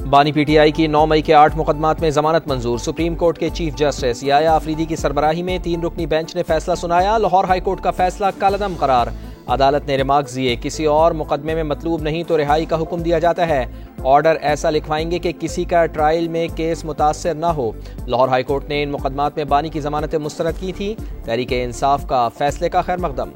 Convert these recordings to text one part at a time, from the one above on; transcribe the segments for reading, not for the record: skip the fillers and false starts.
بانی P T I کی 9 مئی کے 8 مقدمات میں ضمانت منظور۔ سپریم کورٹ کے چیف جسٹس یحییٰ آفریدی کی سربراہی میں 3 رکنی بینچ نے فیصلہ سنایا۔ لاہور ہائی کورٹ کا فیصلہ کالعدم قرار۔ عدالت نے ریمارکس دیے، کسی اور مقدمے میں مطلوب نہیں تو رہائی کا حکم دیا جاتا ہے۔ آرڈر ایسا لکھوائیں گے کہ کسی کا ٹرائل میں کیس متاثر نہ ہو۔ لاہور ہائی کورٹ نے ان مقدمات میں بانی کی ضمانتیں مسترد کی تھیں۔ تحریک انصاف کا فیصلے کا خیر مقدم۔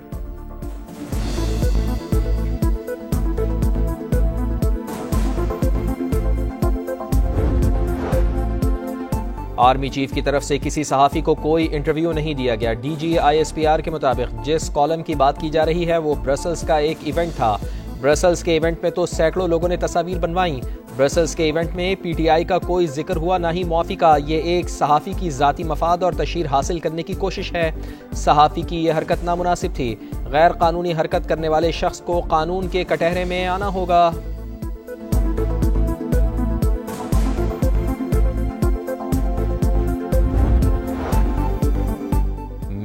آرمی چیف کی طرف سے کسی صحافی کو کوئی انٹرویو نہیں دیا گیا۔ D G I S P R کے مطابق جس کالم کی بات کی جا رہی ہے وہ برسلز کا ایک ایونٹ تھا۔ برسلز کے ایونٹ میں تو سینکڑوں لوگوں نے تصاویر بنوائیں۔ برسلز کے ایونٹ میں پی ٹی آئی کا کوئی ذکر ہوا نہ ہی معافی کا۔ یہ ایک صحافی کی ذاتی مفاد اور تشہیر حاصل کرنے کی کوشش ہے۔ صحافی کی یہ حرکت نامناسب تھی۔ غیر قانونی حرکت کرنے والے شخص کو قانون کے کٹہرے میں آنا ہوگا۔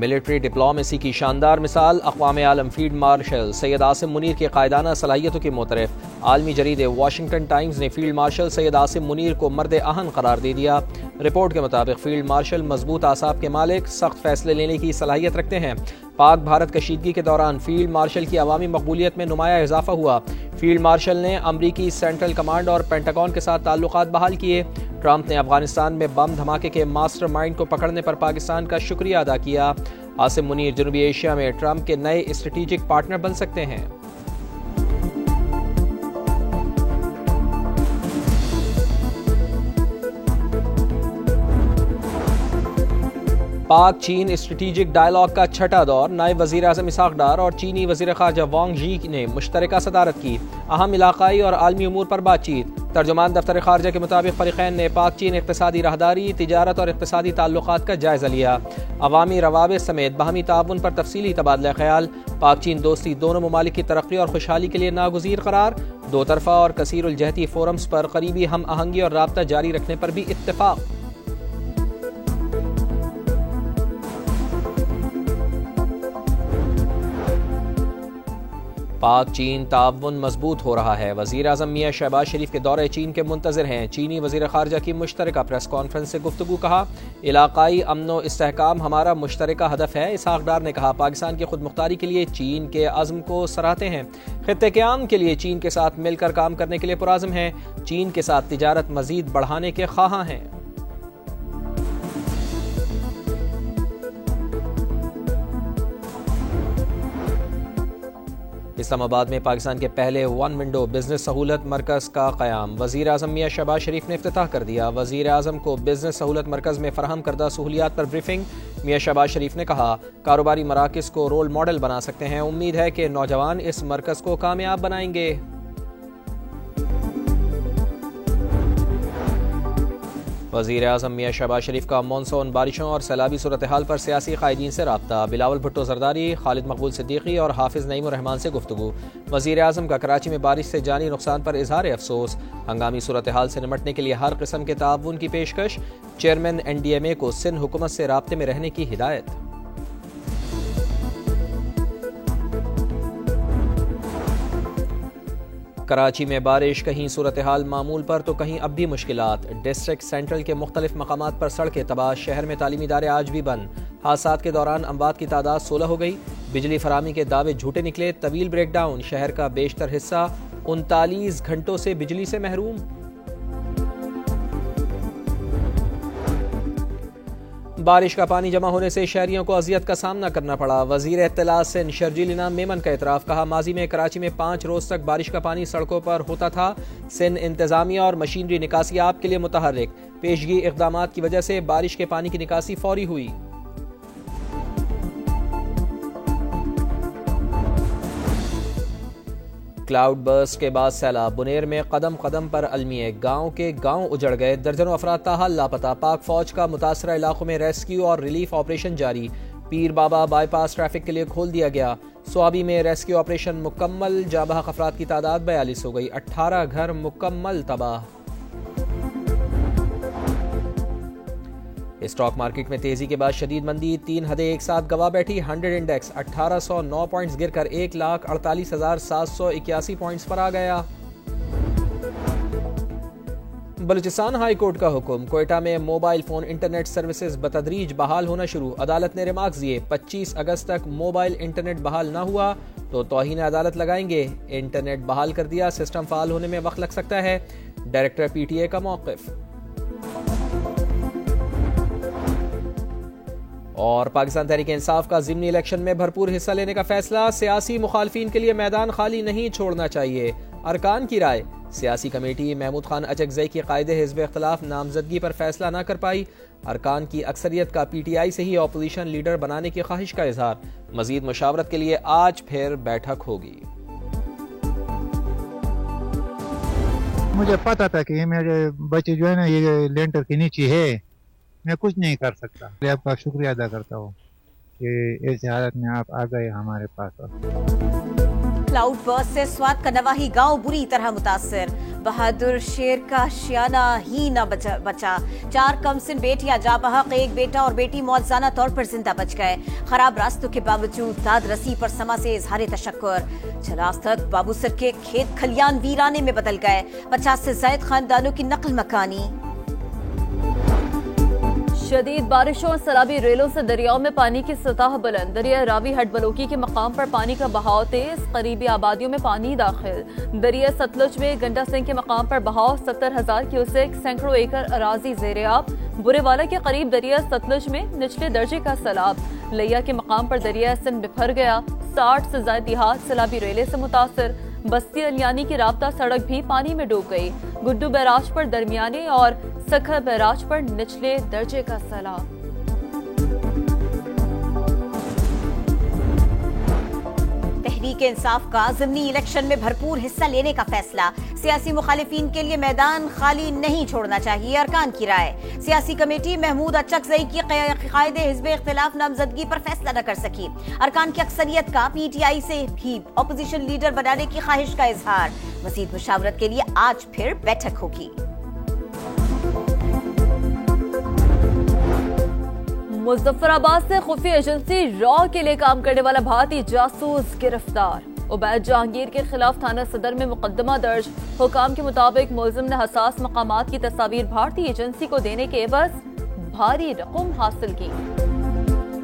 ملٹری ڈپلومیسی کی شاندار مثال اقوام عالم فیلڈ مارشل سید عاصم منیر کے قائدانہ صلاحیتوں کے معترف۔ عالمی جریدے واشنگٹن ٹائمز نے فیلڈ مارشل سید عاصم منیر کو مرد اہم قرار دے دیا۔ رپورٹ کے مطابق فیلڈ مارشل مضبوط اعصاب کے مالک، سخت فیصلے لینے کی صلاحیت رکھتے ہیں۔ پاک بھارت کشیدگی کے دوران فیلڈ مارشل کی عوامی مقبولیت میں نمایاں اضافہ ہوا۔ فیلڈ مارشل نے امریکی سینٹرل کمانڈ اور پینٹاگون کے ساتھ تعلقات بحال کیے۔ ٹرمپ نے افغانستان میں بم دھماکے کے ماسٹر مائنڈ کو پکڑنے پر پاکستان کا شکریہ ادا کیا۔ عاصم منیر جنوبی ایشیا میں ٹرمپ کے نئے اسٹریٹجک پارٹنر بن سکتے ہیں۔ پاک چین اسٹریٹجک ڈائیلاگ کا چھٹا دور، نائب وزیر اعظم اسحاق ڈار اور چینی وزیر خارجہ وانگ ژی نے مشترکہ صدارت کی۔ اہم علاقائی اور عالمی امور پر بات چیت۔ ترجمان دفتر خارجہ کے مطابق فریقین نے پاک چین اقتصادی راہداری، تجارت اور اقتصادی تعلقات کا جائزہ لیا۔ عوامی روابط سمیت باہمی تعاون پر تفصیلی تبادلہ خیال۔ پاک چین دوستی دونوں ممالک کی ترقی اور خوشحالی کے لیے ناگزیر قرار۔ دو طرفہ اور کثیر الجہتی فورمز پر قریبی ہم آہنگی اور رابطہ جاری رکھنے پر بھی اتفاق۔ پاک چین تعاون مضبوط ہو رہا ہے۔ وزیر اعظم میاں شہباز شریف کے دورہ چین کے منتظر ہیں۔ چینی وزیر خارجہ کی مشترکہ پریس کانفرنس سے گفتگو، کہا علاقائی امن و استحکام ہمارا مشترکہ ہدف ہے۔ اسحاق ڈار نے کہا پاکستان کی خود مختاری کے لیے چین کے عزم کو سراہتے ہیں۔ خطے کے امن کے لیے چین کے ساتھ مل کر کام کرنے کے لیے پرعزم ہیں۔ چین کے ساتھ تجارت مزید بڑھانے کے خواہاں ہیں۔ اسلام آباد میں پاکستان کے پہلے ون ونڈو بزنس سہولت مرکز کا قیام۔ وزیر اعظم میاں شہباز شریف نے افتتاح کر دیا۔ وزیر اعظم کو بزنس سہولت مرکز میں فراہم کردہ سہولیات پر بریفنگ۔ میاں شہباز شریف نے کہا کاروباری مراکز کو رول ماڈل بنا سکتے ہیں۔ امید ہے کہ نوجوان اس مرکز کو کامیاب بنائیں گے۔ وزیر اعظم میاں شہباز شریف کا مانسون بارشوں اور سیلابی صورتحال پر سیاسی قائدین سے رابطہ۔ بلاول بھٹو زرداری، خالد مقبول صدیقی اور حافظ نعیم الرحمان سے گفتگو۔ وزیر اعظم کا کراچی میں بارش سے جانی نقصان پر اظہار افسوس۔ ہنگامی صورتحال سے نمٹنے کے لیے ہر قسم کے تعاون کی پیشکش۔ چیئرمین این ڈی ایم اے کو سندھ حکومت سے رابطے میں رہنے کی ہدایت۔ کراچی میں بارش، کہیں صورتحال معمول پر تو کہیں اب بھی مشکلات۔ ڈسٹرکٹ سینٹرل کے مختلف مقامات پر سڑکیں تباہ، شہر میں تعلیمی ادارے آج بھی بند۔ حادثات کے دوران اموات کی تعداد 16 ہو گئی۔ بجلی فراہمی کے دعوے جھوٹے نکلے، طویل بریک ڈاؤن، شہر کا بیشتر حصہ 39 گھنٹوں سے بجلی سے محروم۔ بارش کا پانی جمع ہونے سے شہریوں کو اذیت کا سامنا کرنا پڑا۔ وزیر اطلاع سندھ شرجیل انعام میمن کا اعتراف، کہا ماضی میں کراچی میں 5 روز تک بارش کا پانی سڑکوں پر ہوتا تھا۔ سندھ انتظامیہ اور مشینری نکاسی آپ کے لیے متحرک۔ پیشگی اقدامات کی وجہ سے بارش کے پانی کی نکاسی فوری ہوئی۔ کلاؤڈ برسٹ کے بعد سیلاب، بنیر میں قدم قدم پر المیے، گاؤں کے گاؤں اجڑ گئے، درجنوں افراد تاحال لاپتہ۔ پاک فوج کا متاثرہ علاقوں میں ریسکیو اور ریلیف آپریشن جاری۔ پیر بابا بائی پاس ٹریفک کے لیے کھول دیا گیا۔ سوابی میں ریسکیو آپریشن مکمل، جاں بحق افراد کی تعداد 42 ہو گئی، 18 گھر مکمل تباہ۔ اسٹاک مارکیٹ میں تیزی کے بعد شدید مندی، 3 حدیں ایک ساتھ گوا بیٹھی۔ 100 انڈیکس 1809 پوائنٹس گر کر 1,48,781 پوائنٹس پر آ گیا۔ بلوچستان ہائی کورٹ کا حکم، کوئٹہ میں موبائل فون انٹرنیٹ سروسز بتدریج بحال ہونا شروع۔ عدالت نے ریمارکس دیے 25 اگست تک موبائل انٹرنیٹ بحال نہ ہوا تو توہین عدالت لگائیں گے۔ انٹرنیٹ بحال کر دیا، سسٹم فعال ہونے میں وقت لگ سکتا ہے، ڈائریکٹر پی ٹی اے کا موقف۔ اور پاکستان تحریک انصاف کا ضمنی الیکشن میں بھرپور حصہ لینے کا فیصلہ، سیاسی مخالفین کے لیے میدان خالی نہیں چھوڑنا چاہیے، ارکان کی رائے۔ سیاسی کمیٹی محمود خان اچکزئی کی قائد حزب اختلاف نامزدگی پر فیصلہ نہ کر پائی، ارکان کی اکثریت کا پی ٹی آئی سے ہی اپوزیشن لیڈر بنانے کی خواہش کا اظہار۔ مزید مشاورت کے لیے آج پھر بیٹھک ہوگی۔ مجھے پتا تھا کہ میرے بچے جو ہے نا یہ لینٹر کے نیچے ہے، میں کچھ نہیں کر سکتا۔ میں آپ کا شکریہ ادا کرتا ہوں کہ ایسی حالت میں آپ آ گئے ہمارے پاس۔ کلاؤڈ برسٹ سے سوات کا نواحی گاؤں بری طرح متاثر، بہادر شیر کا شیانہ ہی نہ بچا، 4 کمسن بیٹیاں جاں بحق، 1 بیٹا اور بیٹی معجزانہ طور پر زندہ بچ گئے۔ خراب راستوں کے باوجود داد رسی پر سما سے اظہار تشکر۔ چھلاس تک بابوسر کے کھیت کھلیان ویرانے میں بدل گئے، 50 سے زائد خاندانوں کی نقل مکانی۔ شدید بارشوں اور سیلابی ریلوں سے دریاؤں میں پانی کی سطح بلند، دریا راوی ہڈ بلوکی کے مقام پر پانی کا بہاؤ تیز، قریبی آبادیوں میں پانی داخل۔ دریا ستلج میں گنڈا سنگھ کے مقام پر بہاؤ 70,000 کیوسیک، سینکڑوں ایکڑ اراضی زیر آب۔ برے والا کے قریب دریا ستلج میں نچلے درجے کا سیلاب، لیا کے مقام پر دریا سندھ بکھر گیا، 60 سے زائد دیہات سیلابی ریلے سے متاثر۔ بستی الیانی کی رابطہ سڑک بھی پانی میں ڈوب گئی، گڈو بیراج پر درمیانے اور سکھر بیراج پر نچلے درجے کا سیلاب۔ تحریک انصاف کا ضمنی الیکشن میں بھرپور حصہ لینے کا فیصلہ، سیاسی مخالفین کے لیے میدان خالی نہیں چھوڑنا چاہیے، ارکان کی رائے۔ سیاسی کمیٹی محمود اچکزئی کی قائد حزب اختلاف نامزدگی پر فیصلہ نہ کر سکی، ارکان کی اکثریت کا پی ٹی آئی سے بھی اپوزیشن لیڈر بنانے کی خواہش کا اظہار۔ مزید مشاورت کے لیے آج پھر بیٹھک ہوگی۔ مظفر آباد سے خفیہ ایجنسی را کے لیے کام کرنے والا بھارتی جاسوس گرفتار، عبید جہانگیر کے خلاف تھانہ صدر میں مقدمہ درج۔ حکام کے مطابق ملزم نے حساس مقامات کی تصاویر بھارتی ایجنسی کو دینے کے عوض بھاری رقم حاصل کی۔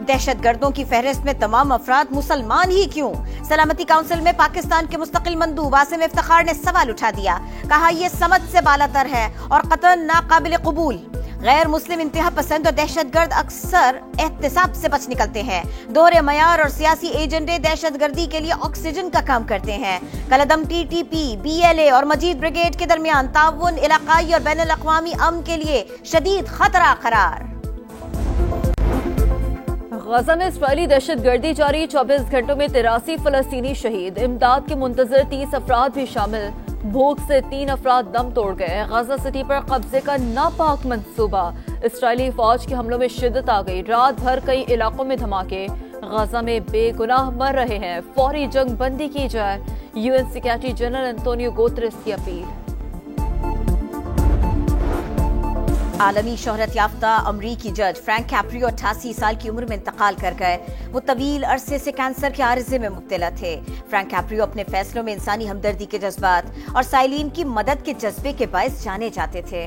دہشت گردوں کی فہرست میں تمام افراد مسلمان ہی کیوں؟ سلامتی کونسل میں پاکستان کے مستقل مندوب عاصم افتخار نے سوال اٹھا دیا، کہا یہ سمجھ سے بالاتر ہے اور قطعاً ناقابل قبول۔ غیر مسلم انتہا پسند اور دہشت گرد اکثر احتساب سے بچ نکلتے ہیں، دوہرے معیار اور سیاسی ایجنڈے دہشت گردی کے لیے آکسیجن کا کام کرتے ہیں۔ کلعدم T T P, B L A اور مجید بریگیڈ کے درمیان تعاون علاقائی اور بین الاقوامی امن کے لیے شدید خطرہ قرار۔ غزہ میں اسرائیلی دہشت گردی جاری، 24 گھنٹوں میں 83 فلسطینی شہید، امداد کے منتظر 30 افراد بھی شامل۔ بھوک سے 3 افراد دم توڑ گئے، غزہ سٹی پر قبضے کا ناپاک منصوبہ، اسرائیلی فوج کے حملوں میں شدت آ گئی، رات بھر کئی علاقوں میں دھماکے، غزہ میں بے گناہ مر رہے ہیں، فوری جنگ بندی کی جائے، UN secretary general Antonio Guterres کی اپیل۔ عالمی شہرت یافتہ امریکی جج فرینک کیپریو 88 سال کی عمر میں انتقال کر گئے۔ وہ طویل عرصے سے کینسر کے عارضے میں مبتلا تھے۔ فرینک کیپریو اپنے فیصلوں میں انسانی ہمدردی کے جذبات اور سائلین کی مدد کے جذبے کے باعث جانے جاتے تھے۔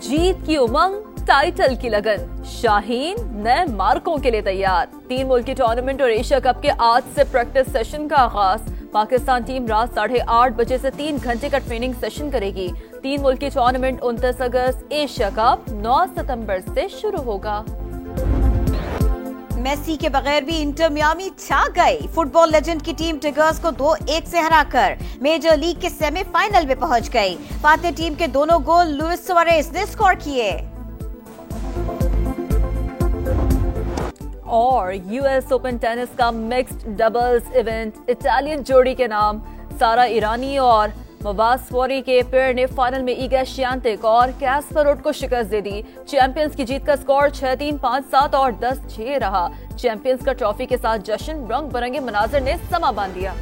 جیت کی امنگ، ٹائٹل کی لگن، شاہین نئے مارکوں کے لیے تیار۔ 3 ملکی ٹورنامنٹ اور ایشیا کپ کے آج سے پریکٹس سیشن کا آغاز۔ پاکستان ٹیم رات 8:30 بجے سے 3 گھنٹے کا ٹریننگ سیشن کرے گی۔ 3 ملکی ٹورنامنٹ 29 اگست، ایشیا کپ 9 ستمبر سے شروع ہوگا۔ میسی کے بغیر بھی انٹر میامی چھا گئی، فٹ بال لیجنڈ کی ٹیم ٹیگرز کو 2-1 سے ہرا کر میجر لیگ کے سیمی فائنل میں پہنچ گئی۔ فاتح ٹیم کے دونوں گول لوئس سوارز نے سکور کیے۔ اور US اوپن ٹینس کا مکسڈ ڈبلز ایونٹ، اٹالین جوڑی کے نام سارا ایرانی اور مباسوری کے پیئر نے فائنل میں ایگا شیانٹک اور کیسپروٹ کو شکست دے دی۔ چیمپئنز کی جیت کا سکور 6-3، 5-7 اور 10-6 رہا۔ چیمپئنز کا ٹرافی کے ساتھ جشن، رنگ برنگے مناظر نے سما باندھ دیا۔